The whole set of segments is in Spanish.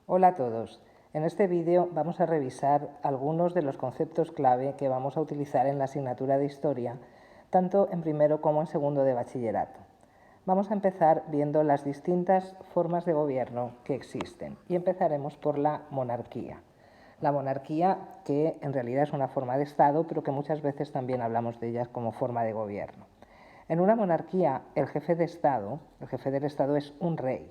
Hola a todos. En este vídeo vamos a revisar algunos de los conceptos clave que vamos a utilizar en la asignatura de Historia, tanto en primero como en segundo de bachillerato. Vamos a empezar viendo las distintas formas de gobierno que existen y empezaremos por la monarquía. La monarquía, que en realidad es una forma de Estado, pero que muchas veces también hablamos de ella como forma de gobierno. En una monarquía, el jefe del Estado es un rey.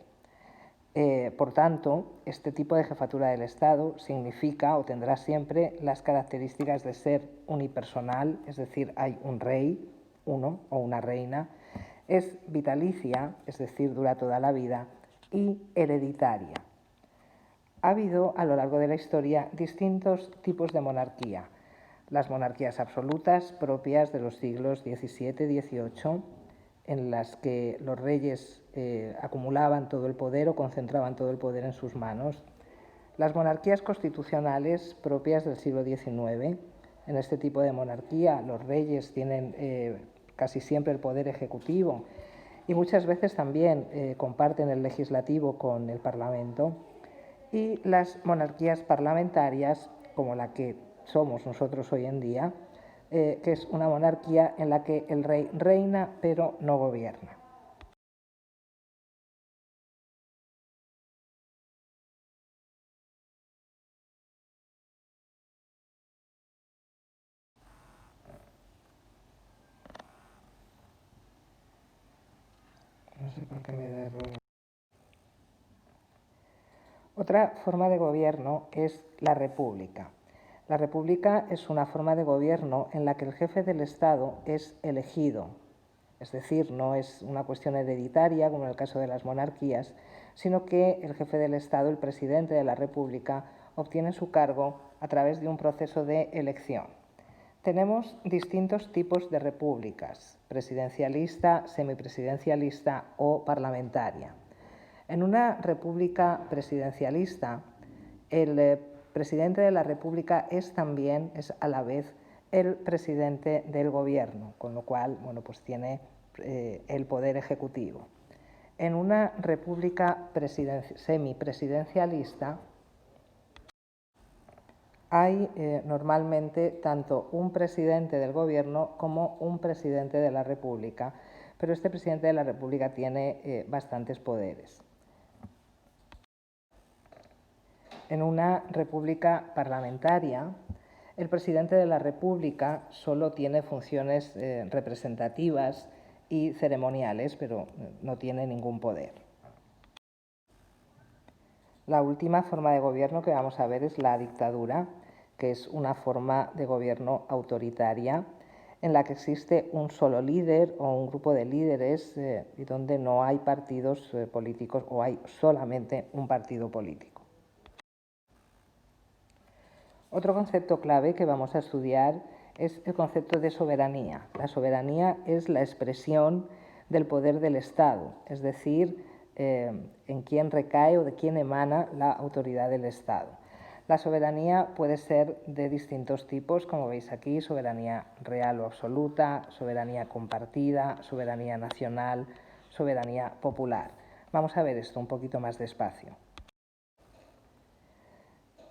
Por tanto, este tipo de jefatura del Estado significa o tendrá siempre las características de ser unipersonal, es decir, hay un rey, uno o una reina, es vitalicia, es decir, dura toda la vida, y hereditaria. Ha habido a lo largo de la historia distintos tipos de monarquía. Las monarquías absolutas propias de los siglos XVII y XVIII, en las que los reyes acumulaban todo el poder o concentraban todo el poder en sus manos. Las monarquías constitucionales propias del siglo XIX. En este tipo de monarquía los reyes tienen casi siempre el poder ejecutivo y muchas veces también comparten el legislativo con el Parlamento. Y las monarquías parlamentarias, como la que somos nosotros hoy en día, que es una monarquía en la que el rey reina pero no gobierna. No sé por qué me da error. Otra forma de gobierno es la república. La república es una forma de gobierno en la que el jefe del Estado es elegido, es decir, no es una cuestión hereditaria como en el caso de las monarquías, sino que el jefe del Estado, el presidente de la República, obtiene su cargo a través de un proceso de elección. Tenemos distintos tipos de repúblicas: presidencialista, semipresidencialista o parlamentaria. En una república presidencialista, el presidente de la república es a la vez el presidente del gobierno, con lo cual, pues tiene el poder ejecutivo. En una república semipresidencialista hay normalmente tanto un presidente del gobierno como un presidente de la república, pero este presidente de la república tiene bastantes poderes. En una república parlamentaria, el presidente de la república solo tiene funciones representativas y ceremoniales, pero no tiene ningún poder. La última forma de gobierno que vamos a ver es la dictadura, que es una forma de gobierno autoritaria en la que existe un solo líder o un grupo de líderes y donde no hay partidos políticos o hay solamente un partido político. Otro concepto clave que vamos a estudiar es el concepto de soberanía. La soberanía es la expresión del poder del Estado, es decir, en quién recae o de quién emana la autoridad del Estado. La soberanía puede ser de distintos tipos, como veis aquí: soberanía real o absoluta, soberanía compartida, soberanía nacional, soberanía popular. Vamos a ver esto un poquito más despacio.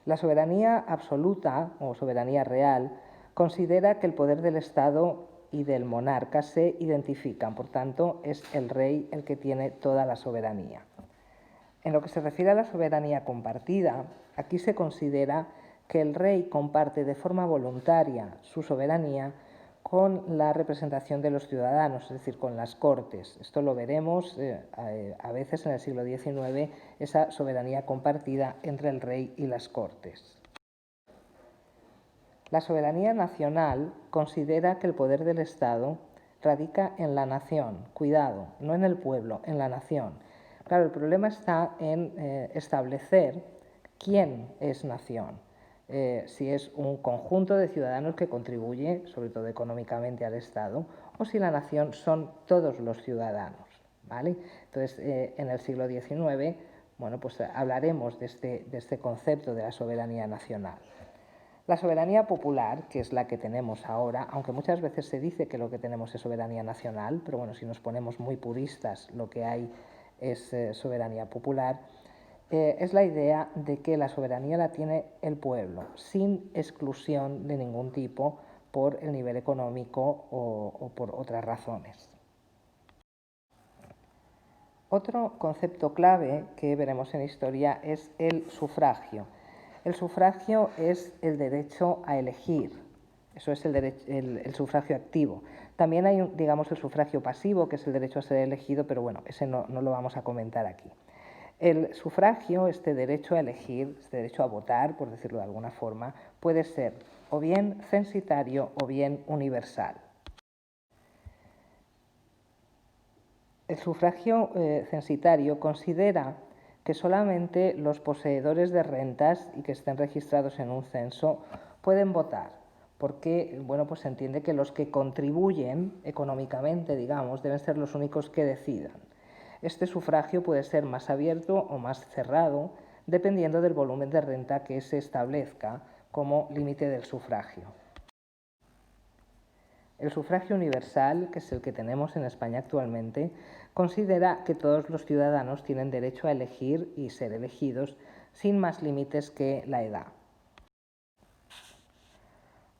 La soberanía absoluta o soberanía real considera que el poder del Estado y del monarca se identifican, por tanto es el rey el que tiene toda la soberanía. En lo que se refiere a la soberanía compartida, aquí se considera que el rey comparte de forma voluntaria su soberanía con la representación de los ciudadanos, es decir, con las Cortes. Esto lo veremos a veces en el siglo XIX, esa soberanía compartida entre el rey y las Cortes. La soberanía nacional considera que el poder del Estado radica en la nación, cuidado, no en el pueblo, en la nación. Claro, el problema está en establecer quién es nación. Si es un conjunto de ciudadanos que contribuye, sobre todo económicamente, al Estado, o si la nación son todos los ciudadanos, ¿vale? Entonces, en el siglo XIX, pues hablaremos de este concepto de la soberanía nacional. La soberanía popular, que es la que tenemos ahora, aunque muchas veces se dice que lo que tenemos es soberanía nacional, pero si nos ponemos muy puristas, lo que hay es soberanía popular, es la idea de que la soberanía la tiene el pueblo, sin exclusión de ningún tipo por el nivel económico o por otras razones. Otro concepto clave que veremos en historia es el sufragio. El sufragio es el derecho a elegir, eso es el sufragio activo. También hay, digamos, el sufragio pasivo, que es el derecho a ser elegido, pero bueno, ese no lo vamos a comentar aquí. El sufragio, este derecho a elegir, este derecho a votar, por decirlo de alguna forma, puede ser o bien censitario o bien universal. El sufragio censitario considera que solamente los poseedores de rentas y que estén registrados en un censo pueden votar, porque bueno, pues se entiende que los que contribuyen económicamente, digamos, deben ser los únicos que decidan. Este sufragio puede ser más abierto o más cerrado, dependiendo del volumen de renta que se establezca como límite del sufragio. El sufragio universal, que es el que tenemos en España actualmente, considera que todos los ciudadanos tienen derecho a elegir y ser elegidos sin más límites que la edad.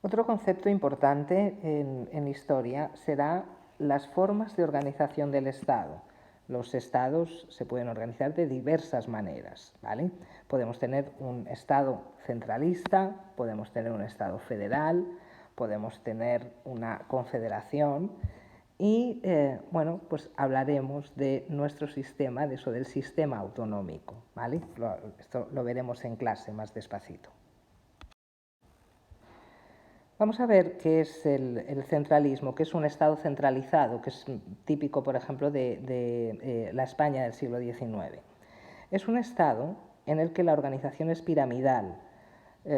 Otro concepto importante en historia será las formas de organización del Estado. Los estados se pueden organizar de diversas maneras, ¿vale? Podemos tener un estado centralista, podemos tener un estado federal, podemos tener una confederación y, bueno, pues hablaremos de nuestro sistema, de eso del sistema autonómico, ¿vale? Esto lo veremos en clase más despacito. Vamos a ver qué es el centralismo, qué es un Estado centralizado, que es típico, por ejemplo, de la España del siglo XIX. Es un Estado en el que la organización es piramidal.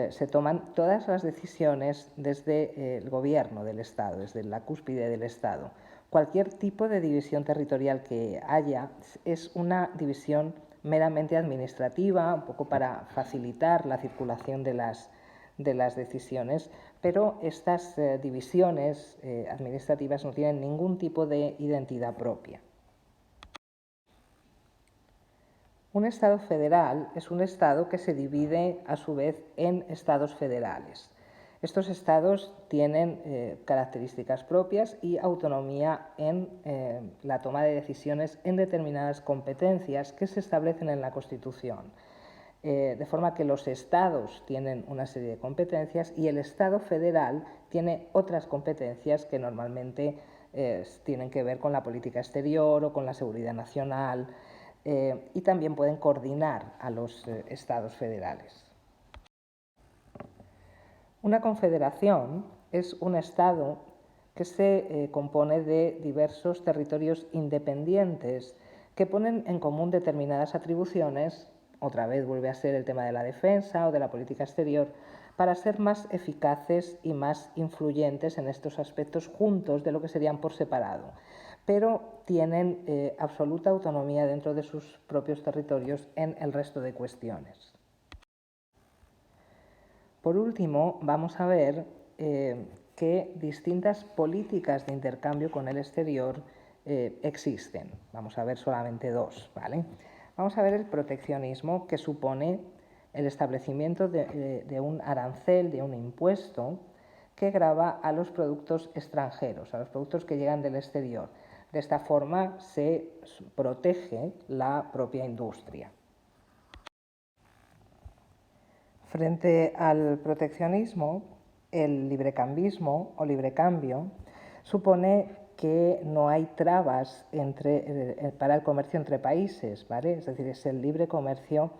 Se toman todas las decisiones desde el gobierno del Estado, desde la cúspide del Estado. Cualquier tipo de división territorial que haya es una división meramente administrativa, un poco para facilitar la circulación de las decisiones, pero estas divisiones administrativas no tienen ningún tipo de identidad propia. Un Estado federal es un Estado que se divide a su vez en estados federales. Estos estados tienen características propias y autonomía en la toma de decisiones en determinadas competencias que se establecen en la Constitución. De forma que los estados tienen una serie de competencias y el Estado federal tiene otras competencias que normalmente tienen que ver con la política exterior o con la seguridad nacional, y también pueden coordinar a los estados federales. Una confederación es un estado que se compone de diversos territorios independientes que ponen en común determinadas atribuciones, otra vez vuelve a ser el tema de la defensa o de la política exterior, para ser más eficaces y más influyentes en estos aspectos juntos de lo que serían por separado, pero tienen absoluta autonomía dentro de sus propios territorios en el resto de cuestiones. Por último, vamos a ver que distintas políticas de intercambio con el exterior existen. Vamos a ver solamente dos, ¿vale? Vamos a ver el proteccionismo, que supone el establecimiento de un arancel, de un impuesto, que grava a los productos extranjeros, a los productos que llegan del exterior. De esta forma se protege la propia industria. Frente al proteccionismo, el librecambismo o librecambio supone que no hay trabas para el comercio entre países, ¿vale? Es decir, es el libre comercio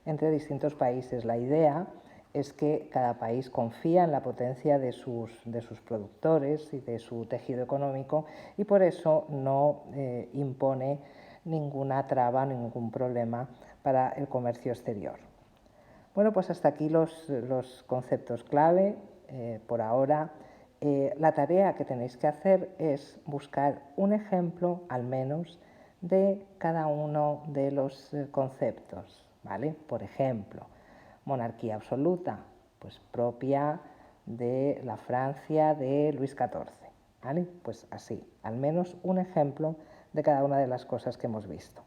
entre distintos países. La idea es que cada país confía en la potencia de sus productores y de su tejido económico y por eso no impone ninguna traba, ningún problema para el comercio exterior. Bueno, pues hasta aquí los conceptos clave por ahora. La tarea que tenéis que hacer es buscar un ejemplo, al menos, de cada uno de los conceptos, ¿vale? Por ejemplo, monarquía absoluta, pues propia de la Francia de Luis XIV, ¿vale? Pues así, al menos un ejemplo de cada una de las cosas que hemos visto.